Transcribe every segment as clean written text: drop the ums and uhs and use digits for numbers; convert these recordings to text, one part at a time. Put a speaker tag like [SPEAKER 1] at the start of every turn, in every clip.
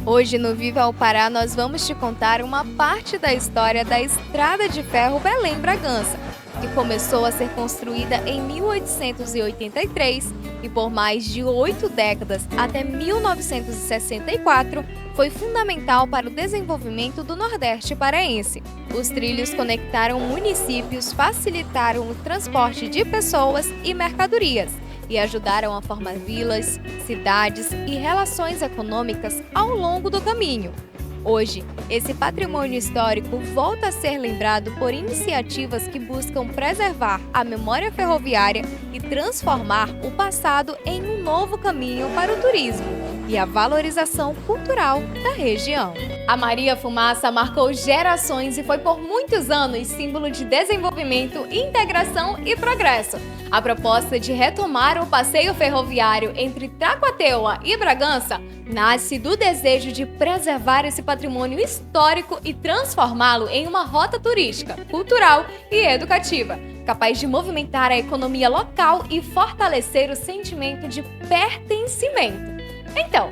[SPEAKER 1] Hoje no Viva ao Pará nós vamos te contar uma parte da história da Estrada de Ferro Belém-Bragança, que começou a ser construída em 1883 e por mais de 8 décadas, até 1964, foi fundamental para o desenvolvimento do Nordeste paraense. Os trilhos conectaram municípios, facilitaram o transporte de pessoas e mercadorias e ajudaram a formar vilas, cidades e relações econômicas ao longo do caminho. Hoje, esse patrimônio histórico volta a ser lembrado por iniciativas que buscam preservar a memória ferroviária e transformar o passado em um novo caminho para o turismo e a valorização cultural da região. A Maria Fumaça marcou gerações e foi por muitos anos símbolo de desenvolvimento, integração e progresso. A proposta de retomar o passeio ferroviário entre Tracuateua e Bragança nasce do desejo de preservar esse patrimônio histórico e transformá-lo em uma rota turística, cultural e educativa, capaz de movimentar a economia local e fortalecer o sentimento de pertencimento. Então,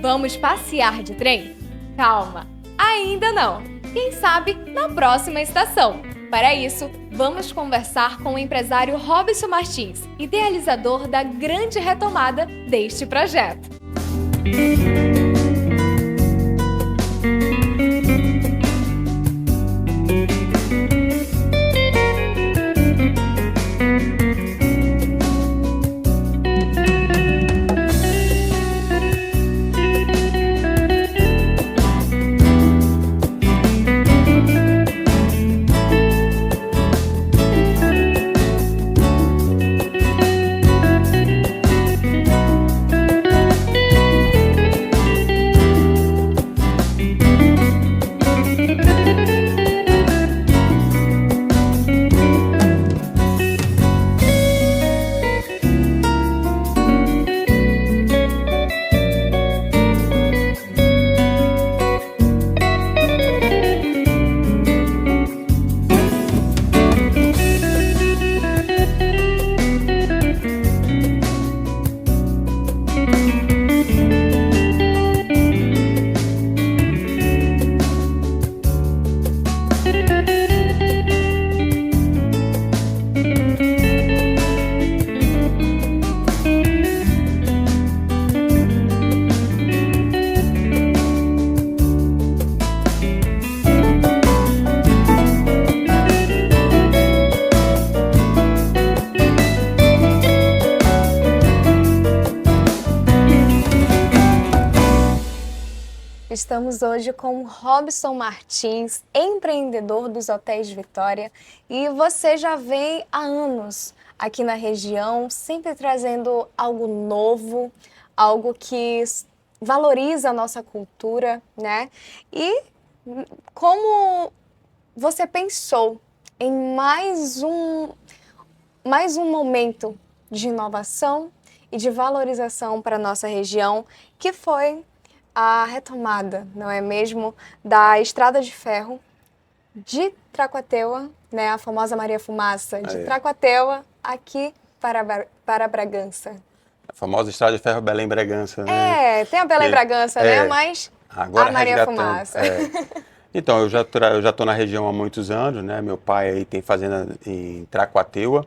[SPEAKER 1] vamos passear de trem? Calma, ainda não. Quem sabe na próxima estação. Para isso, vamos conversar com o empresário Robson Martins, idealizador da grande retomada deste projeto. Estamos hoje com Robson Martins, empreendedor dos Hotéis Vitória, e você já vem há anos aqui na região, sempre trazendo algo novo, algo que valoriza a nossa cultura, né? E como você pensou em mais um momento de inovação e de valorização para a nossa região, que foi a retomada, não é mesmo, da Estrada de Ferro de Tracuateua, né, a famosa Maria Fumaça, de Tracuateua aqui para Bragança.
[SPEAKER 2] A famosa Estrada de Ferro Belém-Bragança, né?
[SPEAKER 1] Tem a Belém-Bragança, né, mas agora a Maria Fumaça.
[SPEAKER 2] Então, eu já estou na região há muitos anos, né, meu pai aí tem fazenda em Tracuateua,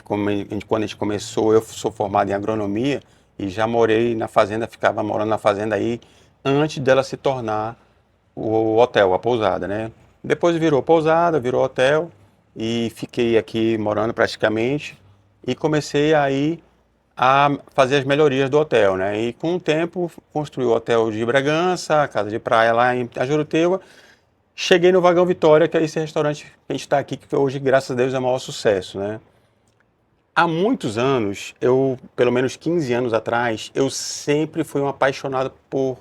[SPEAKER 2] quando a gente começou, eu sou formado em agronomia e já morei na fazenda, ficava morando na fazenda aí, antes dela se tornar o hotel, a pousada, né? Depois virou pousada, virou hotel e fiquei aqui morando praticamente e comecei aí a fazer as melhorias do hotel, né? E com o tempo construí o hotel de Bragança, a casa de praia lá em Juruteua. Cheguei no Vagão Vitória, que é esse restaurante que a gente está aqui, que hoje, graças a Deus, é o maior sucesso, né? Há muitos anos, pelo menos 15 anos atrás, eu sempre fui um apaixonado por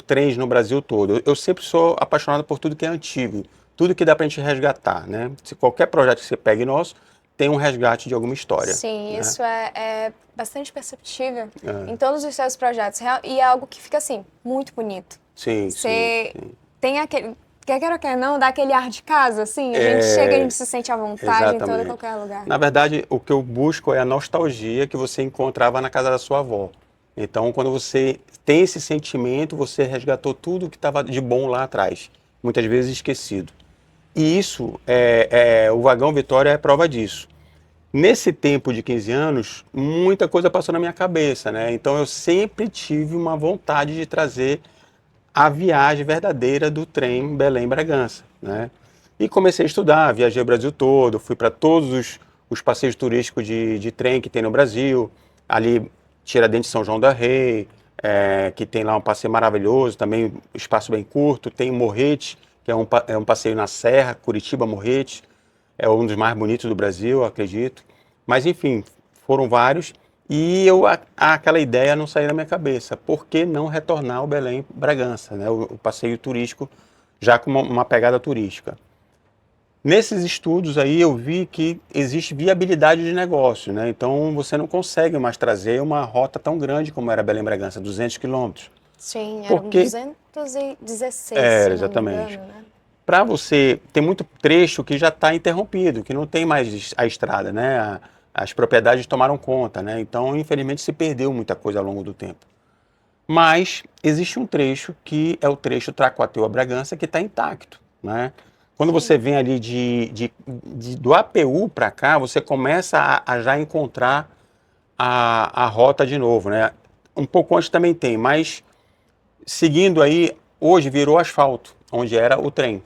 [SPEAKER 2] trens no Brasil todo. Eu sempre sou apaixonado por tudo que é antigo, tudo que dá para a gente resgatar, né? Se qualquer projeto que você pegue nosso, tem um resgate de alguma história.
[SPEAKER 1] Sim, né? Isso é bastante perceptível em todos os seus projetos. E é algo que fica, assim, muito bonito.
[SPEAKER 2] Sim,
[SPEAKER 1] Você tem aquele... Quer ou quer não, dá aquele ar de casa, assim, a gente chega e a gente se sente à vontade em todo e qualquer lugar.
[SPEAKER 2] Na verdade, o que eu busco é a nostalgia que você encontrava na casa da sua avó. Então, quando você tem esse sentimento, você resgatou tudo que estava de bom lá atrás, muitas vezes esquecido. E isso, o Vagão Vitória é prova disso. Nesse tempo de 15 anos, muita coisa passou na minha cabeça, né? Então, eu sempre tive uma vontade de trazer a viagem verdadeira do trem Belém-Bragança, né? E comecei a estudar, viajei o Brasil todo, fui para todos os passeios turísticos de trem que tem no Brasil, ali Tiradentes São João da Rei, que tem lá um passeio maravilhoso, também espaço bem curto, tem Morrete, que é um passeio na Serra, Curitiba-Morrete, é um dos mais bonitos do Brasil, acredito. Mas enfim, foram vários, e aquela ideia não saiu da minha cabeça. Por que não retornar ao Belém-Bragança, né? O passeio turístico, já com uma pegada turística. Nesses estudos aí eu vi que existe viabilidade de negócio, né? Então você não consegue mais trazer uma rota tão grande como era Belém-Bragança, 200 quilômetros.
[SPEAKER 3] Sim, eram
[SPEAKER 2] Porque
[SPEAKER 3] 216, se
[SPEAKER 2] exatamente.
[SPEAKER 3] não me engano, né?
[SPEAKER 2] Para você, tem muito trecho que já está interrompido, que não tem mais a estrada, né? As propriedades tomaram conta, né? Então, infelizmente, se perdeu muita coisa ao longo do tempo. Mas existe um trecho que é o trecho Tracuateu-Bragança que está intacto, né? Quando você vem ali do APU para cá, você começa a já encontrar a rota de novo, né? Um pouco antes também tem, mas seguindo aí, hoje virou asfalto, onde era o trem.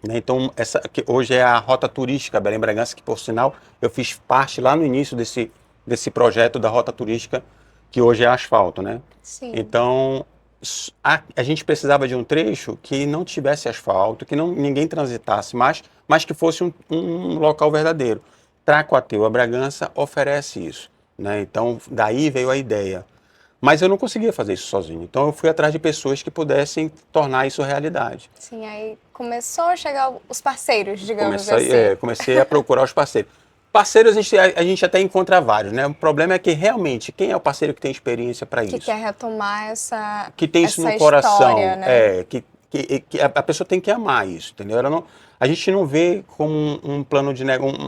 [SPEAKER 2] Né? Então, essa que hoje é a rota turística Belém-Bragança, que por sinal eu fiz parte lá no início desse projeto da rota turística, que hoje é asfalto, né?
[SPEAKER 3] Sim.
[SPEAKER 2] Então, a gente precisava de um trecho que não tivesse asfalto, que ninguém transitasse mais, mas que fosse um local verdadeiro. Tracuateu-Bragança oferece isso, né? Então, daí veio a ideia. Mas eu não conseguia fazer isso sozinho. Então eu fui atrás de pessoas que pudessem tornar isso realidade.
[SPEAKER 3] Sim, aí começou a chegar os parceiros, digamos assim.
[SPEAKER 2] Comecei a procurar os parceiros. Parceiros a gente até encontra vários, né? O problema é que realmente, quem é o parceiro que tem experiência para isso?
[SPEAKER 3] Que quer retomar essa
[SPEAKER 2] que tem isso
[SPEAKER 3] essa
[SPEAKER 2] no coração,
[SPEAKER 3] história, né?
[SPEAKER 2] que a pessoa tem que amar isso, entendeu? A gente não vê como um plano de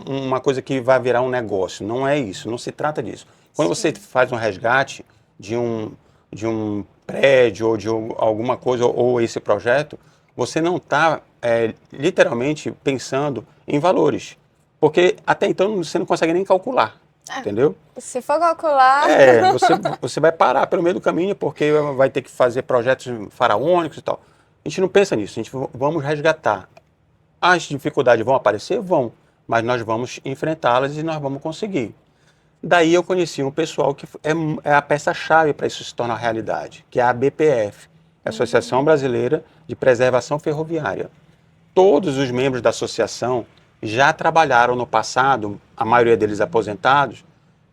[SPEAKER 2] uma coisa que vai virar um negócio. Não é isso, não se trata disso. Quando
[SPEAKER 3] Sim.
[SPEAKER 2] você faz um resgate de um prédio ou de alguma coisa, ou esse projeto, você não está literalmente pensando em valores. Porque até então você não consegue nem calcular, entendeu?
[SPEAKER 3] Se for calcular...
[SPEAKER 2] Você vai parar pelo meio do caminho porque vai ter que fazer projetos faraônicos e tal. A gente não pensa nisso, vamos resgatar. As dificuldades vão aparecer? Vão, mas nós vamos enfrentá-las e nós vamos conseguir. Daí eu conheci um pessoal que é a peça-chave para isso se tornar realidade, que é a ABPF, a Associação Brasileira de Preservação Ferroviária. Todos os membros da associação já trabalharam no passado, a maioria deles aposentados,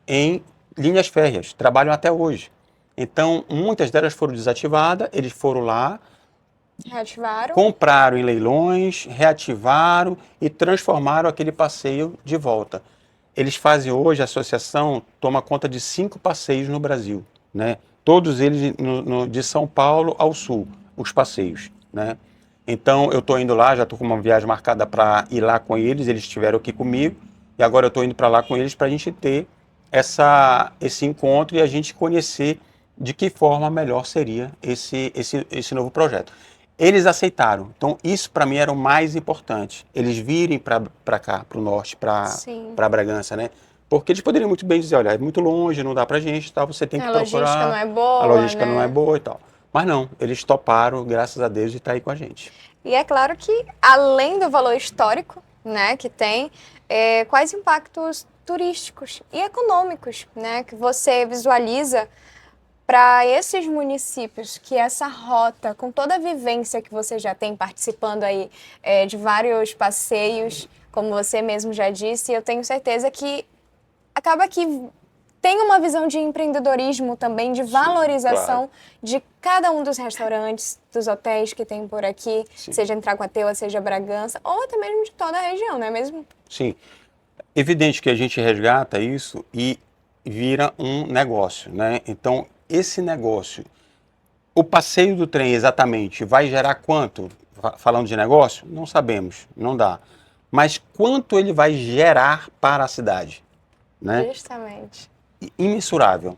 [SPEAKER 2] em linhas férreas, trabalham até hoje. Então, muitas delas foram desativadas, eles foram lá,
[SPEAKER 3] Reativaram.
[SPEAKER 2] compraram em leilões, reativaram e transformaram aquele passeio de volta. Eles fazem hoje, a associação toma conta de 5 passeios no Brasil, né? Todos eles de São Paulo ao Sul, os passeios, né? Então, eu estou indo lá, já estou com uma viagem marcada para ir lá com eles estiveram aqui comigo, e agora eu estou indo para lá com eles para a gente ter esse encontro e a gente conhecer de que forma melhor seria esse novo projeto. Eles aceitaram, então isso para mim era o mais importante, eles virem para cá, para o norte, para Bragança, né? Porque eles poderiam muito bem dizer, olha, é muito longe, não dá para a gente, tá? Você tem que procurar...
[SPEAKER 3] A logística não é boa,
[SPEAKER 2] a logística
[SPEAKER 3] né?
[SPEAKER 2] não é boa e tal. Mas não, eles toparam, graças a Deus, de estar aí com a gente.
[SPEAKER 3] E é claro que, além do valor histórico, né, que tem, quais impactos turísticos e econômicos, né, que você visualiza para esses municípios, que essa rota, com toda a vivência que você já tem participando aí de vários passeios, como você mesmo já disse, eu tenho certeza que acaba que tem uma visão de empreendedorismo também, de valorização de cada um dos restaurantes, dos hotéis que tem por aqui, seja em Tracuateu, seja Bragança, ou até mesmo de toda a região, não é mesmo?
[SPEAKER 2] Sim. Evidente que a gente resgata isso e vira um negócio, né? Então, esse negócio, o passeio do trem exatamente vai gerar quanto? Falando de negócio, não sabemos, não dá. Mas quanto ele vai gerar para a cidade, né?
[SPEAKER 3] Justamente.
[SPEAKER 2] Imensurável,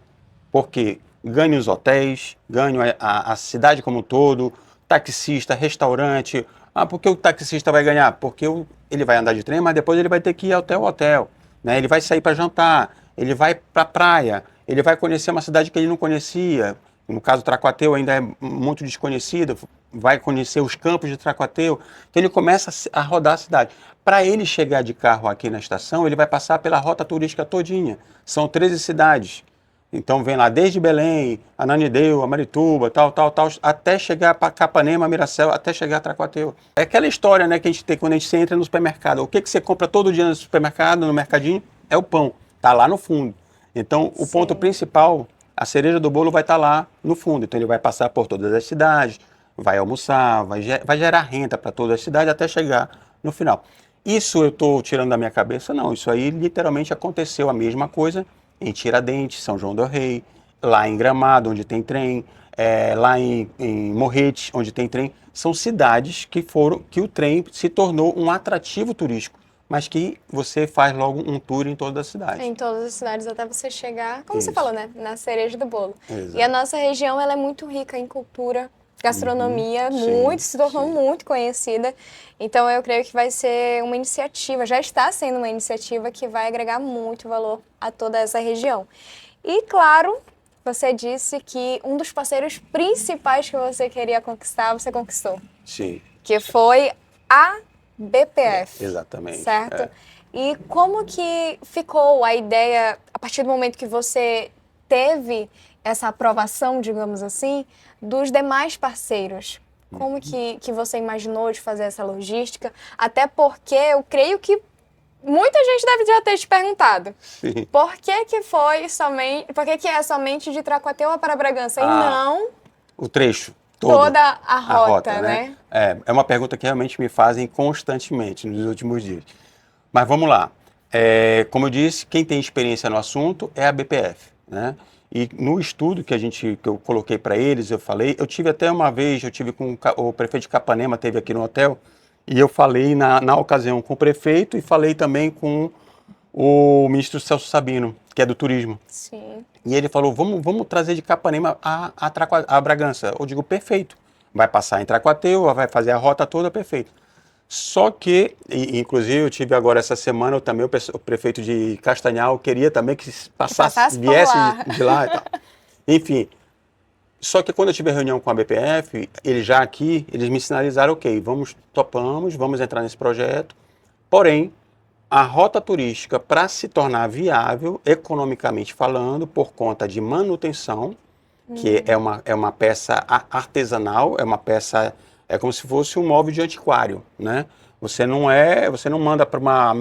[SPEAKER 2] porque ganhe os hotéis, ganhe a cidade como um todo, taxista, restaurante. Ah, por que o taxista vai ganhar? Porque ele vai andar de trem, mas depois ele vai ter que ir até o hotel, né? Ele vai sair para jantar, ele vai para a praia, ele vai conhecer uma cidade que ele não conhecia. No caso, Tracuateu ainda é muito desconhecido, vai conhecer os campos de Tracuateu. Então ele começa a rodar a cidade. Para ele chegar de carro aqui na estação, ele vai passar pela rota turística todinha. São 13 cidades. Então vem lá desde Belém, Ananindeua, Marituba, tal, até chegar para Capanema, Miracel, até chegar a Tracuateu. É aquela história, né, que a gente tem quando a gente entra no supermercado. O que você compra todo dia no supermercado, no mercadinho? É o pão. Tá lá no fundo. Então o ponto principal, a cereja do bolo vai estar lá no fundo. Então ele vai passar por todas as cidades, vai almoçar, vai gerar renda para todas as cidades até chegar no final. Isso eu estou tirando da minha cabeça? Não, isso aí literalmente aconteceu a mesma coisa em Tiradentes, São João do Rei, lá em Gramado, onde tem trem, lá em Morretes, onde tem trem. São cidades que o trem se tornou um atrativo turístico, mas que você faz logo um tour em todas as cidades.
[SPEAKER 3] Em todas as cidades, até você chegar, como
[SPEAKER 2] Isso.
[SPEAKER 3] você falou, né? Na cereja do bolo.
[SPEAKER 2] Exato.
[SPEAKER 3] E a nossa região, ela é muito rica em cultura, gastronomia, se tornou muito conhecida. Então, eu creio que vai ser uma iniciativa, já está sendo uma iniciativa que vai agregar muito valor a toda essa região. E, claro, você disse que um dos parceiros principais que você queria conquistar, você conquistou.
[SPEAKER 2] Sim.
[SPEAKER 3] Que foi a BPF.
[SPEAKER 2] Exatamente.
[SPEAKER 3] Certo? E como que ficou a ideia, a partir do momento que você teve essa aprovação, digamos assim, dos demais parceiros? Como que você imaginou de fazer essa logística? Até porque eu creio que muita gente deve já ter te perguntado.
[SPEAKER 2] Sim.
[SPEAKER 3] Por que que é somente de Tracuateu para Bragança e não
[SPEAKER 2] o trecho
[SPEAKER 3] toda a rota, né?
[SPEAKER 2] É uma pergunta que realmente me fazem constantemente nos últimos dias. Mas vamos lá. Como eu disse, quem tem experiência no assunto é a BPF, né? E no estudo que eu coloquei para eles, eu tive até uma vez, com o prefeito de Capanema, teve aqui no hotel, e eu falei na ocasião com o prefeito e falei também com o ministro Celso Sabino, que é do turismo.
[SPEAKER 3] Sim.
[SPEAKER 2] E ele falou, vamos trazer de Capanema a Bragança. Eu digo, perfeito. Vai passar em Tracuateu, vai fazer a rota toda, perfeito. Só que, inclusive, eu tive agora essa semana, o prefeito de Castanhal queria também que viesse de lá e tal. Enfim, só que quando eu tive a reunião com a BPF, eles me sinalizaram, ok, vamos entrar nesse projeto, porém, a rota turística, para se tornar viável, economicamente falando, por conta de manutenção, que é uma peça artesanal, é como se fosse um móvel de antiquário, né? Você não manda para uma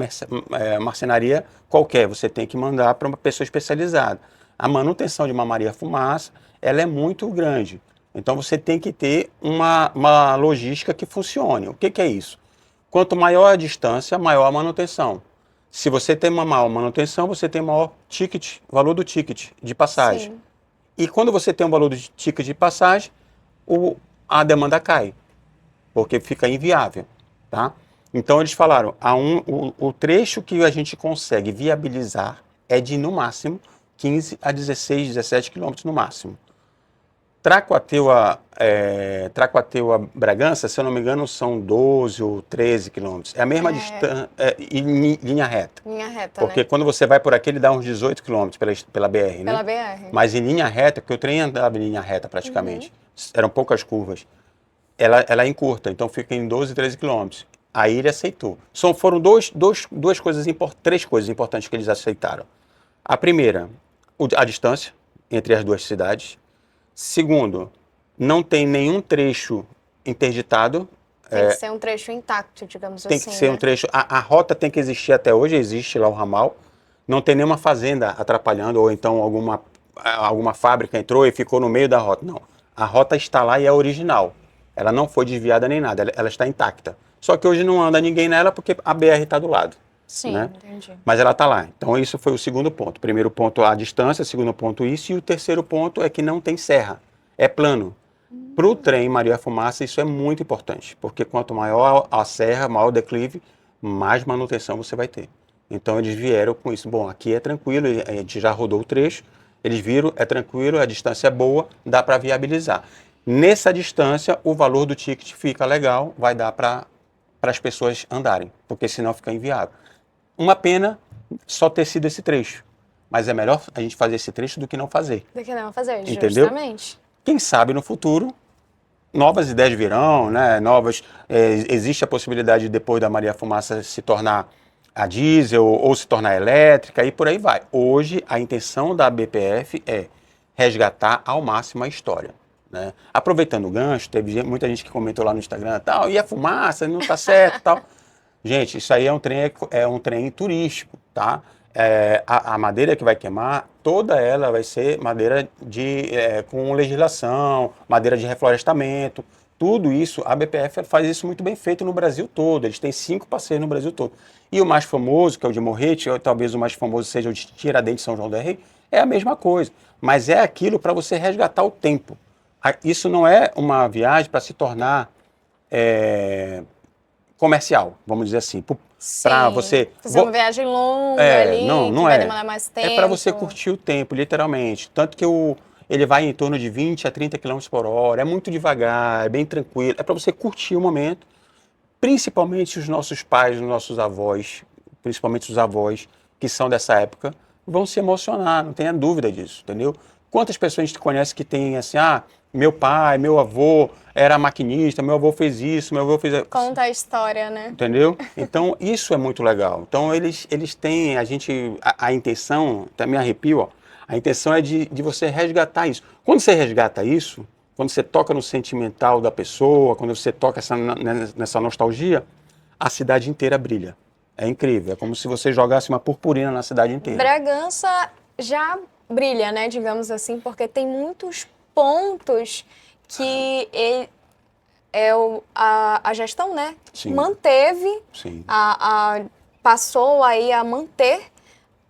[SPEAKER 2] marcenaria qualquer, você tem que mandar para uma pessoa especializada. A manutenção de uma Maria Fumaça, ela é muito grande. Então você tem que ter uma logística que funcione. O que é isso? Quanto maior a distância, maior a manutenção. Se você tem uma maior manutenção, você tem maior valor do ticket de passagem.
[SPEAKER 3] Sim.
[SPEAKER 2] E quando você tem um valor de ticket de passagem, a demanda cai, porque fica inviável, tá? Então eles falaram, o trecho que a gente consegue viabilizar é de, no máximo, 15 a 16, 17 quilômetros no máximo. Tracuateu a Bragança, se eu não me engano, são 12 ou 13 quilômetros. É a mesma distância, em linha reta.
[SPEAKER 3] Linha reta,
[SPEAKER 2] Porque
[SPEAKER 3] né?
[SPEAKER 2] quando você vai por aqui, ele dá uns 18 quilômetros pela BR, né?
[SPEAKER 3] Pela BR.
[SPEAKER 2] Mas em linha reta, porque o trem andava em linha reta praticamente, eram poucas curvas, ela é encurta, então fica em 12, 13 quilômetros. Aí ele aceitou. Foram três coisas importantes que eles aceitaram. A primeira, a distância entre as duas cidades. Segundo, não tem nenhum trecho interditado.
[SPEAKER 3] Tem que ser um trecho intacto, digamos assim.
[SPEAKER 2] Tem que ser um trecho. A rota tem que existir até hoje, existe lá o ramal. Não tem nenhuma fazenda atrapalhando, ou então alguma fábrica entrou e ficou no meio da rota. Não. A rota está lá e é original. Ela não foi desviada nem nada, ela está intacta. Só que hoje não anda ninguém nela porque a BR está do lado.
[SPEAKER 3] Sim,
[SPEAKER 2] né?
[SPEAKER 3] Entendi.
[SPEAKER 2] Mas ela está lá. Então, isso foi o segundo ponto. Primeiro ponto, a distância. Segundo ponto, isso. E o terceiro ponto é que não tem serra. É plano. Para o trem Maria Fumaça, isso é muito importante. Porque quanto maior a serra, maior o declive, mais manutenção você vai ter. Então, eles vieram com isso. Bom, aqui é tranquilo, a gente já rodou o trecho. Eles viram, é tranquilo, a distância é boa, dá para viabilizar. Nessa distância, o valor do ticket fica legal, vai dar para as pessoas andarem, porque senão fica inviável. Uma pena só ter sido esse trecho, mas é melhor a gente fazer esse trecho do que não fazer.
[SPEAKER 3] Do que não fazer,
[SPEAKER 2] Entendeu?
[SPEAKER 3] justamente.
[SPEAKER 2] Quem sabe no futuro, novas ideias virão, né? Existe a possibilidade de depois da Maria Fumaça se tornar a diesel ou se tornar elétrica e por aí vai. Hoje, a intenção da BPF é resgatar ao máximo a história. Né? Aproveitando o gancho, teve muita gente que comentou lá no Instagram, tal, e a fumaça não está certo, tal. Gente, isso aí é um trem turístico, tá? A madeira que vai queimar, toda ela vai ser madeira com legislação, madeira de reflorestamento, tudo isso, a BPF faz isso muito bem feito no Brasil todo, eles têm 5 parceiros no Brasil todo. E o mais famoso, que é o de Morrete, ou talvez o mais famoso seja o de Tiradentes, São João del Rei, é a mesma coisa, mas é aquilo para você resgatar o tempo. Isso não é uma viagem para se tornar comercial, vamos dizer assim. Para você
[SPEAKER 3] fazer uma viagem longa ali,
[SPEAKER 2] não
[SPEAKER 3] vai
[SPEAKER 2] é.
[SPEAKER 3] demorar mais tempo.
[SPEAKER 2] É para você curtir o tempo, literalmente. Tanto que ele vai em torno de 20 a 30 km por hora, é muito devagar, é bem tranquilo. É para você curtir o momento, principalmente os nossos pais, os nossos avós, principalmente os avós que são dessa época, vão se emocionar, não tenha dúvida disso, entendeu? Quantas pessoas a gente conhece que tem assim, meu pai, meu avô era maquinista, meu avô fez isso, meu avô fez...
[SPEAKER 3] Conta a história, né?
[SPEAKER 2] Entendeu? Então, isso é muito legal. Então, eles têm, a intenção, até me arrepio, ó, a intenção é de você resgatar isso. Quando você resgata isso, quando você toca no sentimental da pessoa, quando você toca nessa nostalgia, a cidade inteira brilha. É incrível, é como se você jogasse uma purpurina na cidade inteira.
[SPEAKER 3] Bragança já brilha, né, digamos assim, porque tem muitos pontos que a gestão, né,
[SPEAKER 2] Sim.
[SPEAKER 3] manteve,
[SPEAKER 2] Sim.
[SPEAKER 3] passou aí a manter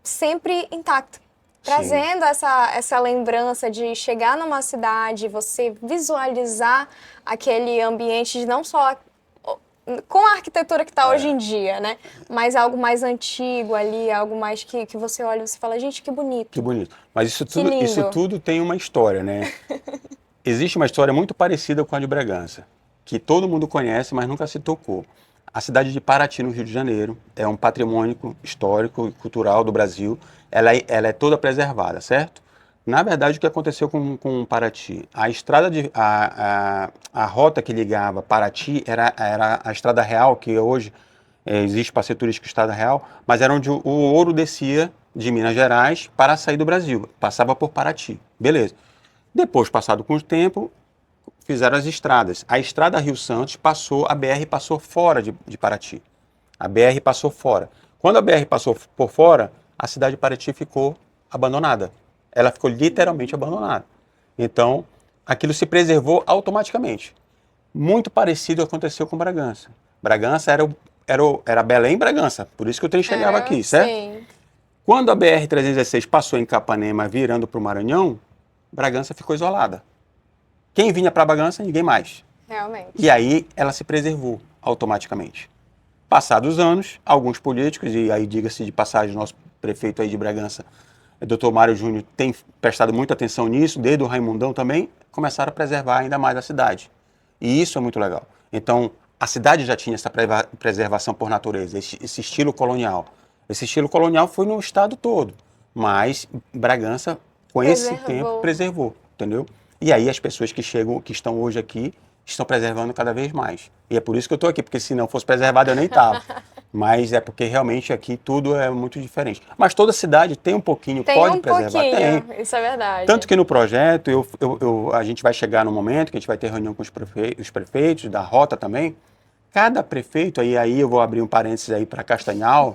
[SPEAKER 3] sempre intacto. Trazendo essa lembrança de chegar numa cidade, você visualizar aquele ambiente de não só com a arquitetura que está hoje em dia, né? Mas algo mais antigo ali, algo mais que você olha e você fala, gente, que bonito.
[SPEAKER 2] Que bonito. Mas isso tudo tem uma história, né? Existe uma história muito parecida com a de Bragança, que todo mundo conhece, mas nunca se tocou. A cidade de Paraty, no Rio de Janeiro, é um patrimônio histórico e cultural do Brasil. Ela é toda preservada, certo? Na verdade, o que aconteceu com Paraty? A estrada a rota que ligava Paraty era a Estrada Real, que hoje existe passeio turístico Estrada Real, mas era onde o ouro descia de Minas Gerais para sair do Brasil. Passava por Paraty. Beleza. Depois, passado com o tempo, fizeram as estradas. A estrada Rio-Santos a BR passou fora de Paraty. A BR passou fora. Quando a BR passou por fora, a cidade de Paraty ficou abandonada. Ela ficou literalmente abandonada. Então, aquilo se preservou automaticamente. Muito parecido aconteceu com Bragança. Bragança era Belém e Bragança, por isso que o trem chegava aqui, certo?
[SPEAKER 3] Sim.
[SPEAKER 2] Quando a BR-316 passou em Capanema, virando para o Maranhão, Bragança ficou isolada. Quem vinha para Bragança? Ninguém mais.
[SPEAKER 3] Realmente.
[SPEAKER 2] E aí ela se preservou automaticamente. Passados os anos, alguns políticos, e aí diga-se de passagem, nosso prefeito aí de Bragança, Dr. Mário Júnior, tem prestado muita atenção nisso, desde o Raimundão também, começaram a preservar ainda mais a cidade. E isso é muito legal. Então, a cidade já tinha essa preservação por natureza, esse estilo colonial. Esse estilo colonial foi no estado todo, mas Bragança, com esse tempo, preservou, entendeu? E aí as pessoas que estão hoje aqui, estão preservando cada vez mais. E é por isso que eu estou aqui, porque se não fosse preservado eu nem estava. Mas é porque realmente aqui tudo é muito diferente. Mas toda cidade tem um pouquinho, pode preservar.
[SPEAKER 3] Tem, isso é verdade.
[SPEAKER 2] Tanto que no projeto, a gente vai chegar no momento que a gente vai ter reunião com os prefeitos, da rota também. Cada prefeito, aí eu vou abrir um parênteses aí para Castanhal.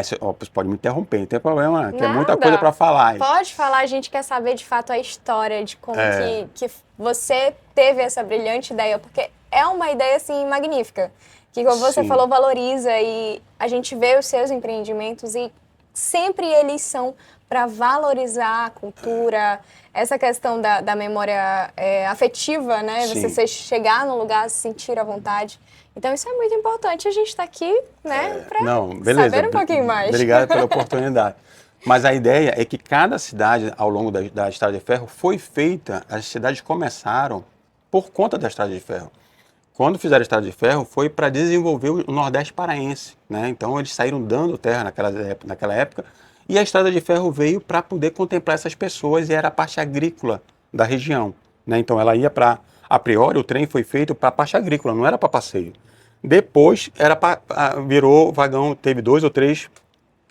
[SPEAKER 2] Você pode me interromper, não tem problema, tem muita coisa para falar. Aí.
[SPEAKER 3] Pode falar, a gente quer saber de fato a história de como que você teve essa brilhante ideia, porque é uma ideia assim magnífica, que como você falou, valoriza e a gente vê os seus empreendimentos e sempre eles são para valorizar a cultura, essa questão da memória afetiva, né?
[SPEAKER 2] Sim.
[SPEAKER 3] Você chegar no lugar, se sentir à vontade. Então isso é muito importante, a gente está aqui, né, para saber um pouquinho mais.
[SPEAKER 2] Obrigado pela oportunidade. Mas a ideia é que cada cidade, ao longo da Estrada de Ferro, foi feita, as cidades começaram por conta da Estrada de Ferro. Quando fizeram a Estrada de Ferro, foi para desenvolver o Nordeste paraense, né? Então, eles saíram dando terra naquela época, e a Estrada de Ferro veio para poder contemplar essas pessoas, e era a parte agrícola da região, né? Então, ela ia para, a priori, o trem foi feito para a parte agrícola, não era para passeio. Depois, virou vagão, teve 2 ou 3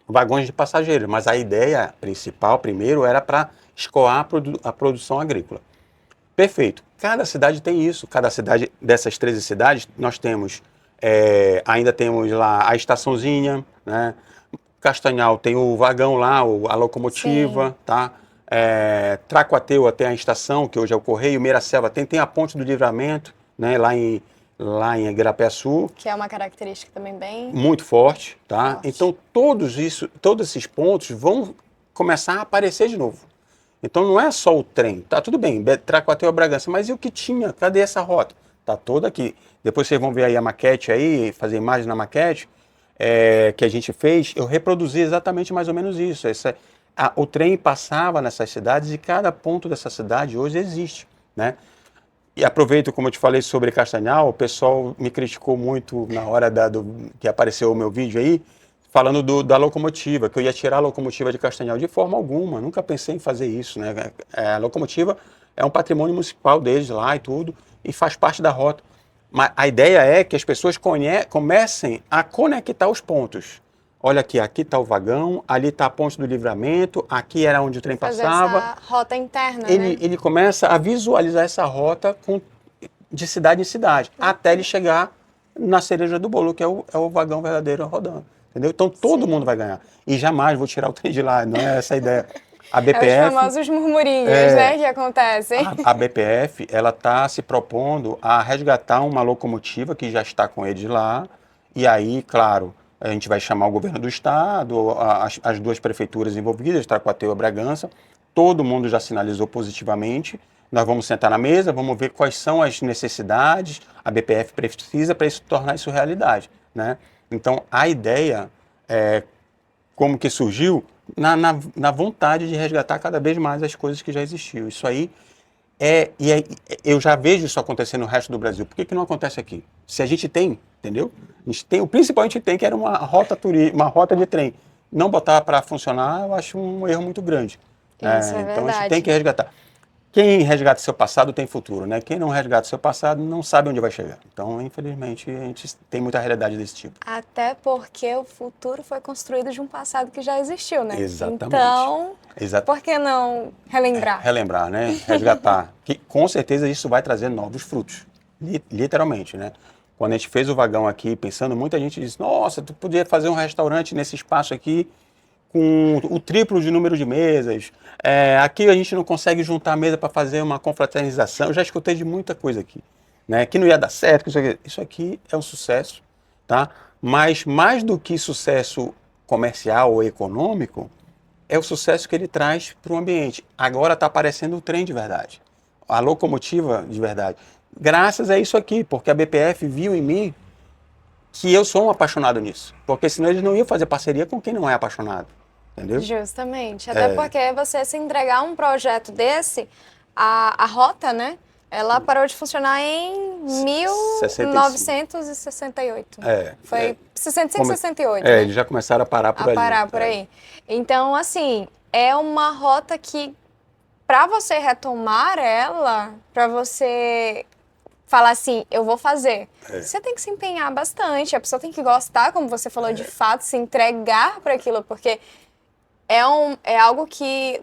[SPEAKER 2] vagões de passageiros, mas a ideia principal, primeiro, era para escoar a produção agrícola. Perfeito. Cada cidade tem isso. Cada cidade, dessas 13 cidades, nós temos, ainda temos lá a estaçãozinha, né? Castanhal tem o vagão lá, a locomotiva, sim, tá? Tracuateua tem a estação, que hoje é o Correio, Meiraselva tem a Ponte do Livramento, né? Lá em Igarapé-Açu.
[SPEAKER 3] Que é uma característica também bem...
[SPEAKER 2] muito forte, tá? Forte. Então, todos esses pontos vão começar a aparecer de novo. Então, não é só o trem. Tá tudo bem, Tracuateua, Bragança, mas e o que tinha? Cadê essa rota? Tá toda aqui. Depois vocês vão ver aí a maquete aí, fazer imagem na maquete que a gente fez. Eu reproduzi exatamente mais ou menos isso. O trem passava nessas cidades e cada ponto dessa cidade hoje existe, né? E aproveito, como eu te falei sobre Castanhal, o pessoal me criticou muito na hora que apareceu o meu vídeo aí, falando da locomotiva, que eu ia tirar a locomotiva de Castanhal. De forma alguma, nunca pensei em fazer isso, né? A locomotiva é um patrimônio municipal deles lá e tudo, e faz parte da rota. Mas a ideia é que as pessoas comecem a conectar os pontos. Olha aqui está o vagão, ali está a Ponte do Livramento, aqui era onde o trem passava.
[SPEAKER 3] Essa rota interna, né?
[SPEAKER 2] Ele começa a visualizar essa rota de cidade em cidade, até ele chegar na cereja do bolo, que é o vagão verdadeiro rodando. Entendeu? Então todo mundo vai ganhar. E jamais vou tirar o trem de lá, não é essa a ideia. A BPF,
[SPEAKER 3] os famosos murmurinhos, né, que acontecem.
[SPEAKER 2] A BPF, ela está se propondo a resgatar uma locomotiva que já está com eles lá, e aí, claro, a gente vai chamar o governo do estado, as 2 prefeituras envolvidas, Tracuateua e Bragança. Todo mundo já sinalizou positivamente. Nós vamos sentar na mesa, vamos ver quais são as necessidades, a BPF precisa para isso tornar isso realidade, né? Então, a ideia, como que surgiu, na vontade de resgatar cada vez mais as coisas que já existiam. Isso aí eu já vejo isso acontecer no resto do Brasil. Por que não acontece aqui? Se a gente tem, entendeu? A gente tem, o principal a gente tem, que era uma rota de trem. Não botar para funcionar, eu acho um erro muito grande.
[SPEAKER 3] Isso
[SPEAKER 2] então a gente tem que resgatar. Quem resgata seu passado tem futuro, né? Quem não resgata seu passado não sabe onde vai chegar. Então, infelizmente, a gente tem muita realidade desse tipo.
[SPEAKER 3] Até porque o futuro foi construído de um passado que já existiu, né?
[SPEAKER 2] Exatamente.
[SPEAKER 3] Então, por que não relembrar?
[SPEAKER 2] Relembrar, né? Resgatar. Que com certeza isso vai trazer novos frutos. Literalmente, né? Quando a gente fez o vagão aqui, pensando, muita gente disse, nossa, tu podia fazer um restaurante nesse espaço aqui com o triplo de número de mesas. Aqui a gente não consegue juntar a mesa para fazer uma confraternização. Eu já escutei de muita coisa aqui, né? Que não ia dar certo. Isso aqui é um sucesso, tá? Mas mais do que sucesso comercial ou econômico, é o sucesso que ele traz para o ambiente. Agora está aparecendo o trem de verdade, a locomotiva de verdade. Graças a isso aqui, porque a BPF viu em mim que eu sou um apaixonado nisso. Porque senão eles não iam fazer parceria com quem não é apaixonado. Entendeu?
[SPEAKER 3] Justamente. Até porque você se entregar um projeto desse, a rota, né? Ela parou de funcionar em 1968. Foi 65, 68. Né?
[SPEAKER 2] Eles já começaram a parar por
[SPEAKER 3] aí. Então, assim, é uma rota que, para você retomar ela, para você falar assim, eu vou fazer, você tem que se empenhar bastante. A pessoa tem que gostar, como você falou, de fato, se entregar para aquilo, porque é algo que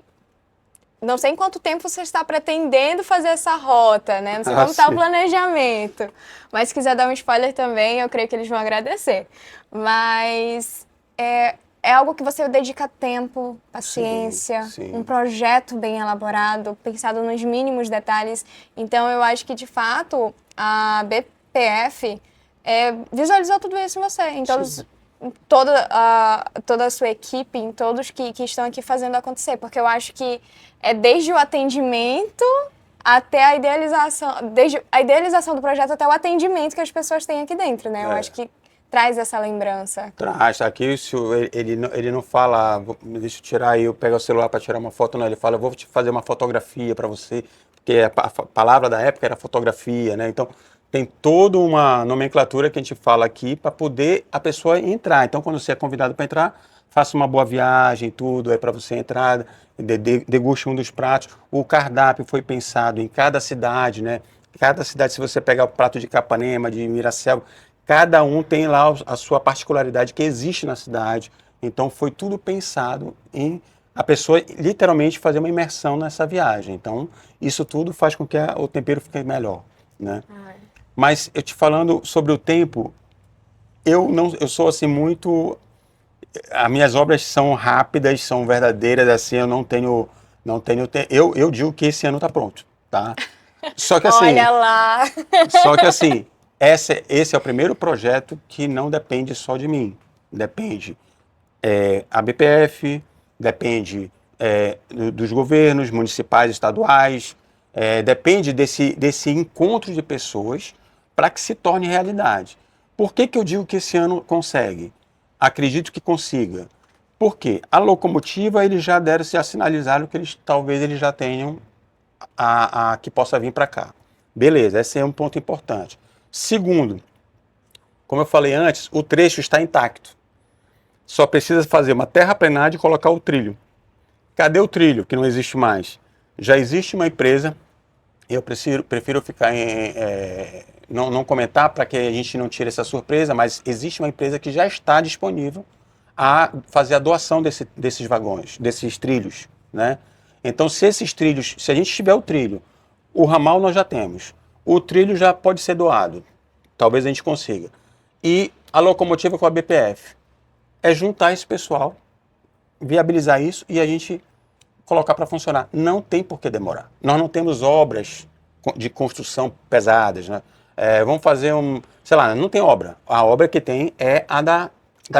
[SPEAKER 3] não sei em quanto tempo você está pretendendo fazer essa rota, né? Não sei como está o planejamento. Mas se quiser dar um spoiler também, eu creio que eles vão agradecer. Mas é algo que você dedica tempo, paciência, um projeto bem elaborado, pensado nos mínimos detalhes. Então, eu acho que, de fato, a BPF visualizou tudo isso em você. Então, toda a sua equipe, em todos que estão aqui fazendo acontecer, porque eu acho que é desde o atendimento até a idealização, desde a idealização do projeto até o atendimento que as pessoas têm aqui dentro, né? Eu acho que traz essa lembrança?
[SPEAKER 2] Traz, aqui ele não fala, deixa eu tirar aí, eu pego o celular para tirar uma foto, não, ele fala, eu vou te fazer uma fotografia para você, porque a palavra da época era fotografia, né? Então tem toda uma nomenclatura que a gente fala aqui para poder a pessoa entrar. Então quando você é convidado para entrar, faça uma boa viagem, tudo, é para você entrar, deguste um dos pratos. O cardápio foi pensado em cada cidade, né? Cada cidade, se você pegar o prato de Capanema, de Miraselva, cada um tem lá a sua particularidade que existe na cidade. Então foi tudo pensado em a pessoa literalmente fazer uma imersão nessa viagem. Então isso tudo faz com que o tempero fique melhor, né? Mas eu te falando sobre o tempo, eu sou assim muito, as minhas obras são rápidas, são verdadeiras, assim, eu não tenho eu digo que esse ano está pronto, tá? Só que assim,
[SPEAKER 3] Olha lá!
[SPEAKER 2] só que assim, esse é o primeiro projeto que não depende só de mim. Depende a BPF, depende dos governos municipais, estaduais, depende desse encontro de pessoas para que se torne realidade. Por que eu digo que esse ano consegue? Acredito que consiga. Por quê? A locomotiva, eles já sinalizaram que talvez eles já tenham a que possa vir para cá. Beleza, esse é um ponto importante. Segundo, como eu falei antes, o trecho está intacto. Só precisa fazer uma terraplenagem e colocar o trilho. Cadê o trilho, que não existe mais? Já existe uma empresa, eu prefiro ficar não comentar para que a gente não tire essa surpresa, mas existe uma empresa que já está disponível a fazer a doação desses vagões, desses trilhos, né? Então, se esses trilhos, se a gente tiver o trilho, o ramal nós já temos, o trilho já pode ser doado, talvez a gente consiga. E a locomotiva com a BPF é juntar esse pessoal, viabilizar isso e a gente colocar para funcionar. Não tem por que demorar. Nós não temos obras de construção pesadas, né? Vamos fazer sei lá, não tem obra. A obra que tem é a da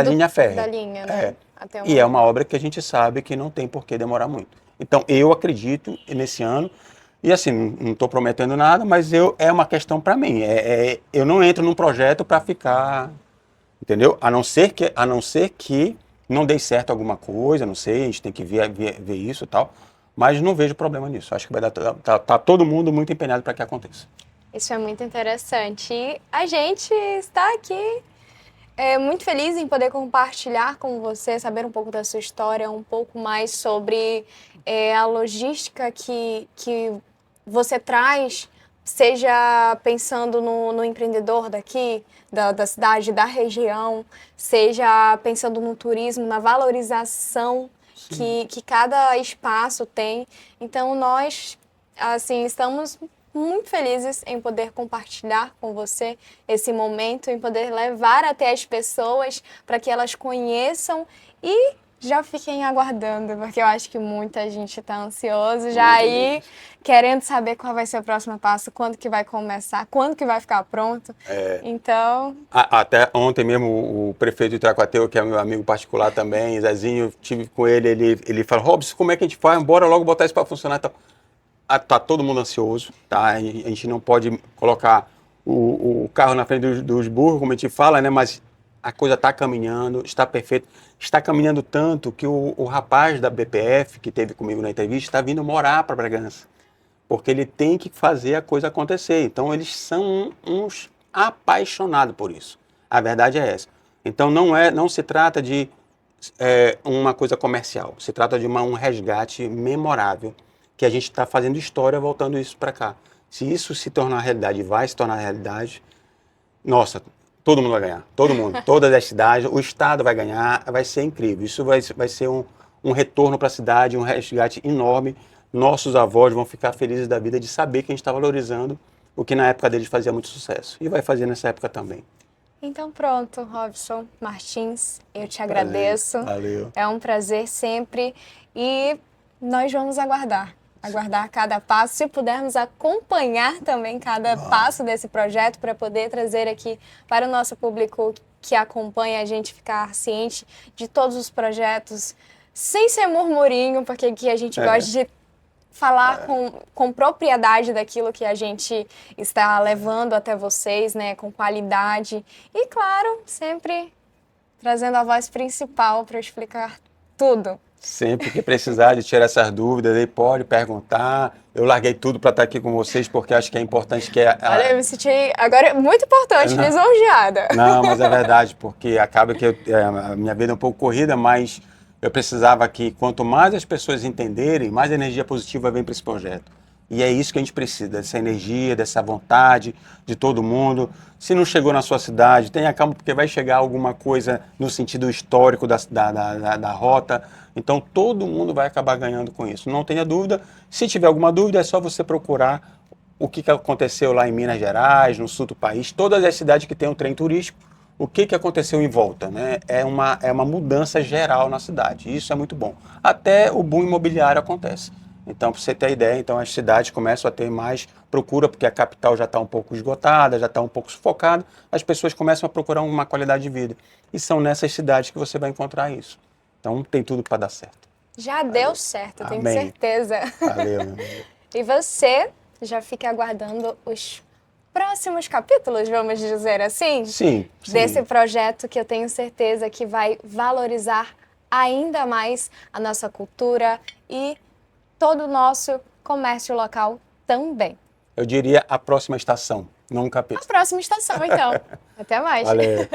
[SPEAKER 2] linha férrea.
[SPEAKER 3] Da linha, né?
[SPEAKER 2] E é uma obra que a gente sabe que não tem por que demorar muito. Então, eu acredito nesse ano, e assim, não estou prometendo nada, mas é uma questão para mim. Eu não entro num projeto para ficar, entendeu? A não ser que não dê certo alguma coisa, não sei, a gente tem que ver isso e tal, mas não vejo problema nisso. Acho que vai tá todo mundo muito empenhado para que aconteça.
[SPEAKER 3] Isso é muito interessante. E a gente está aqui muito feliz em poder compartilhar com você, saber um pouco da sua história, um pouco mais sobre a logística que você traz, seja pensando no empreendedor daqui, da cidade, da região, seja pensando no turismo, na valorização que cada espaço tem. Então, nós, assim, estamos muito felizes em poder compartilhar com você esse momento, em poder levar até as pessoas para que elas conheçam e já fiquem aguardando, porque eu acho que muita gente está ansioso já aí, querendo saber qual vai ser o próximo passo, quando que vai começar, quando que vai ficar pronto. Então...
[SPEAKER 2] Até ontem mesmo o prefeito de Itacoateua, que é meu amigo particular também, Zezinho, eu tive com ele falou, Robson, como é que a gente faz? Bora logo botar isso para funcionar. Então, tá todo mundo ansioso, tá? A gente não pode colocar o carro na frente dos burros, como a gente fala, né? Mas a coisa está caminhando, está perfeito. Está caminhando tanto que o rapaz da BPF, que esteve comigo na entrevista, está vindo morar para Bragança. Porque ele tem que fazer a coisa acontecer. Então, eles são uns apaixonados por isso. A verdade é essa. Então, não se trata de uma coisa comercial. Se trata de um resgate memorável, que a gente está fazendo história voltando isso para cá. Se isso se tornar realidade, vai se tornar realidade, nossa, todo mundo vai ganhar, todo mundo, todas as cidades, o Estado vai ganhar, vai ser incrível. Isso vai ser um retorno para a cidade, um resgate enorme. Nossos avós vão ficar felizes da vida de saber que a gente está valorizando o que na época deles fazia muito sucesso. E vai fazer nessa época também.
[SPEAKER 3] Então pronto, Robson Martins, eu te agradeço.
[SPEAKER 2] Valeu.
[SPEAKER 3] É um prazer sempre e nós vamos aguardar cada passo, se pudermos acompanhar também cada passo desse projeto para poder trazer aqui para o nosso público que acompanha a gente ficar ciente de todos os projetos, sem ser murmurinho, porque aqui a gente gosta de falar com propriedade daquilo que a gente está levando até vocês, né, com qualidade. E, claro, sempre trazendo a voz principal para explicar tudo.
[SPEAKER 2] Sempre que precisar de tirar essas dúvidas, aí pode perguntar. Eu larguei tudo para estar aqui com vocês, porque acho que é importante que...
[SPEAKER 3] Olha, eu me senti agora muito importante, lisonjeada.
[SPEAKER 2] Não, mas é verdade, porque acaba que a minha vida é um pouco corrida, mas eu precisava que quanto mais as pessoas entenderem, mais energia positiva vem para esse projeto. E é isso que a gente precisa, dessa energia, dessa vontade de todo mundo. Se não chegou na sua cidade, tenha calma, porque vai chegar alguma coisa no sentido histórico da rota. Então, todo mundo vai acabar ganhando com isso. Não tenha dúvida. Se tiver alguma dúvida, é só você procurar o que aconteceu lá em Minas Gerais, no sul do país, todas as cidades que têm um trem turístico, o que aconteceu em volta, né? É uma mudança geral na cidade. Isso é muito bom. Até o boom imobiliário acontece. Então, para você ter ideia, então as cidades começam a ter mais procura, porque a capital já está um pouco esgotada, já está um pouco sufocada, as pessoas começam a procurar uma qualidade de vida. E são nessas cidades que você vai encontrar isso. Então, tem tudo para dar certo.
[SPEAKER 3] Já deu certo, tenho
[SPEAKER 2] Amém.
[SPEAKER 3] certeza.
[SPEAKER 2] Valeu, meu amigo.
[SPEAKER 3] E você já fica aguardando os próximos capítulos, vamos dizer assim?
[SPEAKER 2] Sim.
[SPEAKER 3] Desse projeto que eu tenho certeza que vai valorizar ainda mais a nossa cultura e todo o nosso comércio local também.
[SPEAKER 2] Eu diria a próxima estação, não um capítulo.
[SPEAKER 3] A próxima estação, então. Até mais.
[SPEAKER 2] Valeu.